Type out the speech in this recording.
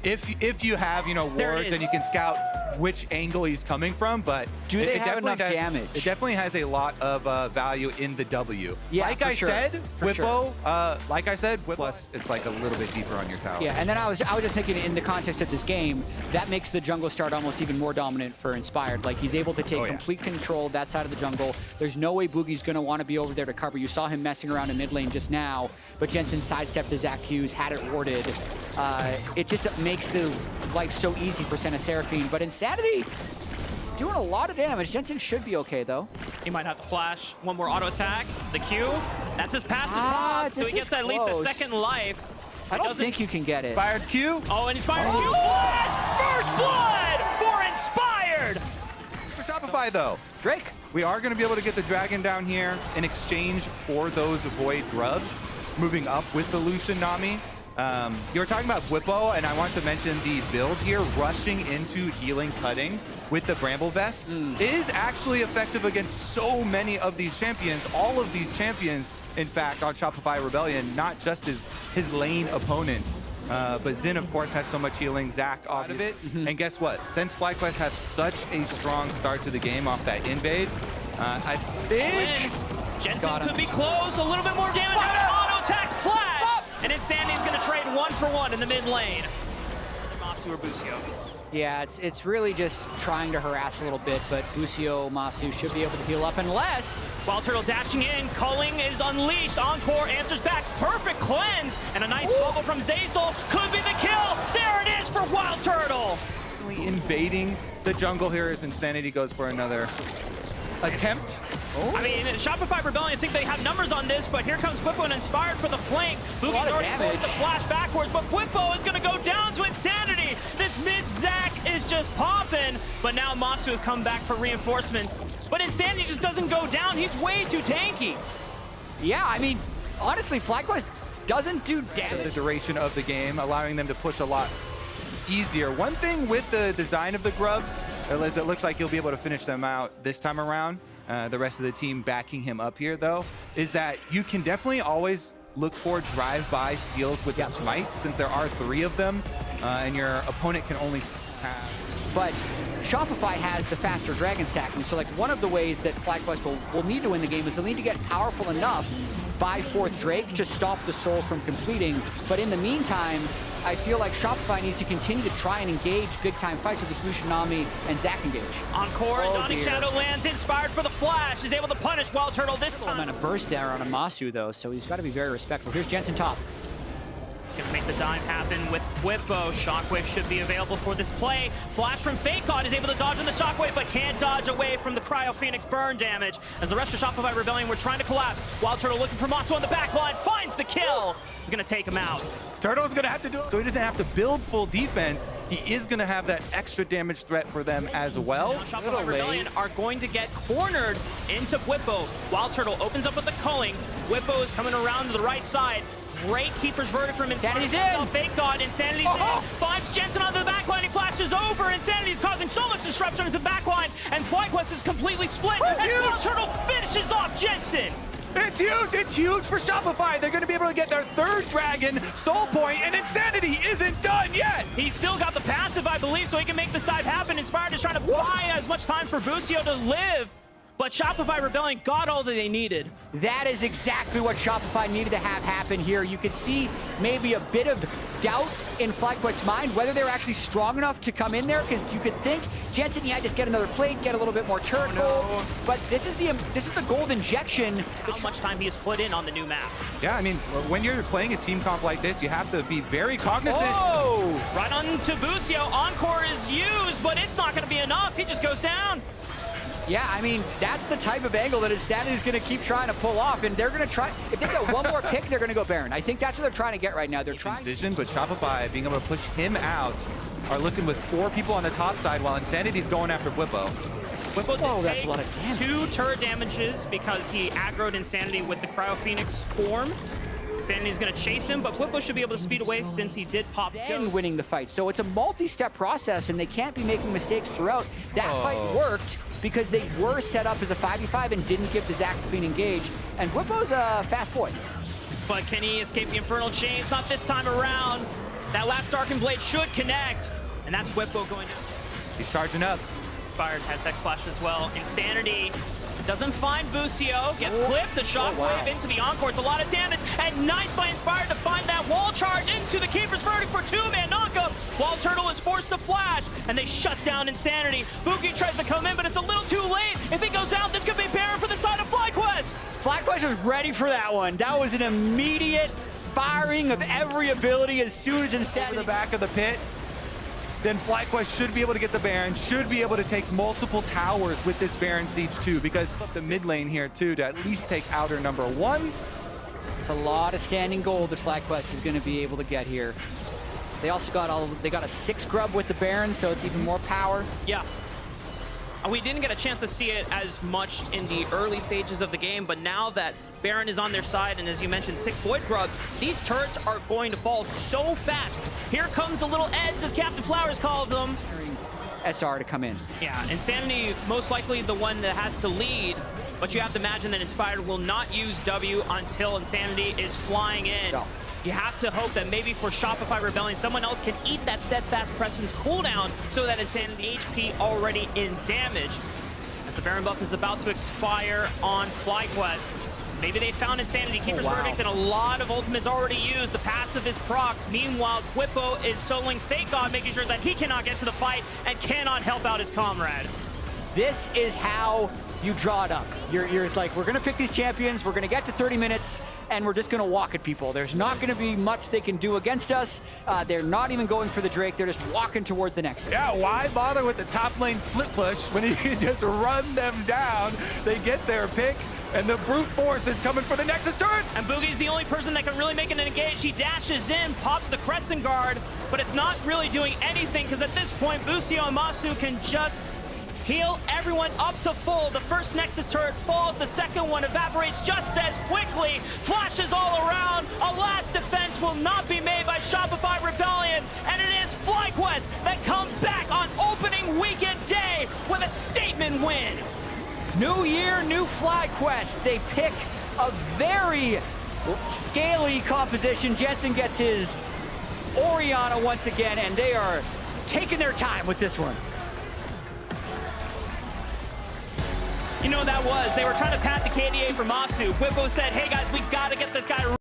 if you have, you know, wards and you can scout which angle he's coming from, but do they have enough damage? It definitely has a lot of value in the W. Yeah, like I said, Whippo, sure. plus it's like a little bit deeper on your tower. Yeah, and then I was just thinking in the context of this game, that makes the jungle start almost even more dominant for Inspired. Like he's able to take complete control of that side of the jungle. There's no way Boogie's gonna want to be over there to cover. You saw him messing around in mid lane just now, but Jensen sidestepped the Zac Hughes, had it warded. It just makes the life so easy for Senna Seraphine, but Insanity doing a lot of damage. Jensen should be okay though. He might have to flash one more auto attack. The Q, that's his passive pop, so he gets at least a second life. I don't think you can get it. Inspired Q. Oh, and Inspired Q flash! First blood for Inspired! For Shopify though. Drake. We are going to be able to get the dragon down here in exchange for those Void Grubs, moving up with the Lucian Nami. You were talking about Whippo, and I want to mention the build here, rushing into healing cutting with the Bramble Vest. It is actually effective against so many of these champions, all of these champions, in fact, on Shopify Rebellion, not just his lane opponent. But Xin, of course, has so much healing, Zac off of it. And guess what? Since FlyQuest had such a strong start to the game off that invade, I think Jensen could be close, a little bit more damage, auto attack flash! And Insanity's going to trade 1-for-1 in the mid lane. Masu or Busio. Yeah, it's really just trying to harass a little bit, but Busio, Masu should be able to heal up unless... Wild Turtle dashing in, culling is unleashed, Encore answers back, perfect cleanse, and a nice bubble from Zeyzal could be the kill. There it is for Wild Turtle. Invading the jungle here as Insanity goes for another attempt. I mean, Shopify Rebellion think they have numbers on this, but here comes Whippo and Inspired for the flank. Boogie's already forced the flash backwards, but Whippo is going to go down to Insanity. This mid-Zac is just popping, but now Masu has come back for reinforcements. But Insanity just doesn't go down. He's way too tanky. Yeah, I mean, honestly, FlyQuest doesn't do damage. The duration of the game, allowing them to push a lot easier. One thing with the design of the Grubs, is it looks like you'll be able to finish them out this time around. The rest of the team backing him up here, though, is that you can definitely always look for drive-by steals with the smites, since there are 3 of them, and your opponent can only have... But Shopify has the faster dragon stacking, so like one of the ways that FlyQuest will need to win the game is they'll need to get powerful enough by 4th Drake to stop the Soul from completing. But in the meantime, I feel like Shopify needs to continue to try and engage big-time fights with this Lucian Nami and Zac engage. Encore and Dawning Shadow lands, Inspired for the flash, is able to punish Wild Turtle this time. I'm gonna burst there on a Masu though, so he's got to be very respectful. Here's Jensen top. Gonna make the dive happen with Whippo. Shockwave should be available for this play. Flash from Fake God is able to dodge on the Shockwave, but can't dodge away from the Cryo Phoenix burn damage. As the rest of Shopify Rebellion were trying to collapse. Wild Turtle looking for Masu on the back line, finds the kill. He's gonna take him out. Turtle's gonna have to do it. So he doesn't have to build full defense. He is gonna have that extra damage threat for them as well. Now Shopify Rebellion are going to get cornered into Whippo. Wild Turtle opens up with the culling. Whippo is coming around to the right side. Great Keeper's Verdict from Insanity's in! Fake God, Insanity's in. Finds Jensen on the backline, he flashes over. Insanity's causing so much disruption into the backline, and FlyQuest is completely split. And Wild Turtle finishes off Jensen! It's huge! It's huge for Shopify! They're gonna be able to get their 3rd dragon, Soul Point, and Insanity isn't done yet! He's still got the passive, I believe, so he can make this dive happen. Inspired is trying to buy as much time for Busio to live. But Shopify Rebellion got all that they needed. That is exactly what Shopify needed to have happen here. You could see maybe a bit of doubt in FlyQuest's mind whether they were actually strong enough to come in there, because you could think Jensen, yeah, just get another plate, get a little bit more turret gold. But this is the gold injection. How much time he has put in on the new map. Yeah, I mean, when you're playing a team comp like this, you have to be very cognizant. Oh! Right on to Busio. Encore is used, but it's not going to be enough. He just goes down. Yeah, I mean, that's the type of angle that Insanity's going to keep trying to pull off, and they're going to try, if they get one more pick, they're going to go Baron. I think that's what they're trying to get right now. They're trying. Decision, but Shopify being able to push him out are looking with 4 people on the top side while Insanity's going after Whippo. Whippo that's a lot of damage. 2 turret damages because he aggroed Insanity with the Cryo Phoenix form. Insanity's going to chase him, but Whippo should be able to speed away since he did pop and winning the fight. So it's a multi-step process, and they can't be making mistakes throughout. That fight worked because they were set up as a 5v5 and didn't give the Zac clean engage. And Whippo's a fast boy. But can he escape the Infernal Chains? Not this time around. That last Darkened Blade should connect. And that's Whippo going down. He's charging up. Inspired has Hex Flash as well. Insanity doesn't find Busio. Gets clipped. The Shockwave into the Encore. It's a lot of damage. And nice by Inspired to find that wall charge into the Keeper's Verdict for two-man knockup. While Turtle is forced to flash. And they shut down Insanity. Boogie tries to come in, but it's a little too late. If he goes out, this could be Baron for the side of FlyQuest. FlyQuest was ready for that one. That was an immediate firing of every ability as soon as Insanity. In the back of the pit. Then FlyQuest should be able to get the Baron, should be able to take multiple towers with this Baron Siege too, because of the mid lane here too, to at least take outer number 1. It's a lot of standing gold that FlyQuest is going to be able to get here. They also got they got a 6 grub with the Baron, so it's even more power. Yeah. We didn't get a chance to see it as much in the early stages of the game, but now that Baron is on their side, and as you mentioned, 6 Void Grubs, these turrets are going to fall so fast. Here comes the little Eds, as Captain Flowers called them. SR to come in. Yeah, Insanity most likely the one that has to lead, but you have to imagine that Inspired will not use W until Insanity is flying in. No. You have to hope that maybe for Shopify Rebellion, someone else can eat that Steadfast Presence cooldown so that Insanity HP already in damage. As the Baron buff is about to expire on FlyQuest. Maybe they found Insanity, Keeper's Verdict, and a lot of ultimates already used. The passive is procced. Meanwhile, Whippo is soloing Fake God, making sure that he cannot get to the fight and cannot help out his comrade. This is how you draw it up. You're like, we're going to pick these champions, we're going to get to 30 minutes, and we're just going to walk at people. There's not going to be much they can do against us. They're not even going for the Drake. They're just walking towards the Nexus. Yeah, why bother with the top lane split push when you can just run them down? They get their pick, and the brute force is coming for the Nexus turrets. And Boogie's the only person that can really make it an engage. He dashes in, pops the Crescent Guard, but it's not really doing anything because at this point, Busio and Masu can just heal everyone up to full. The first Nexus turret falls, the second one evaporates just as quickly. Flashes all around. A last defense will not be made by Shopify Rebellion, and it is FlyQuest that come back on opening weekend day with a statement win. New year, new FlyQuest. They pick a very scaly composition. Jensen gets his Orianna once again, and they are taking their time with this one. You know what that was? They were trying to pat the KDA for Masu. Whippo said, hey guys, we gotta get this guy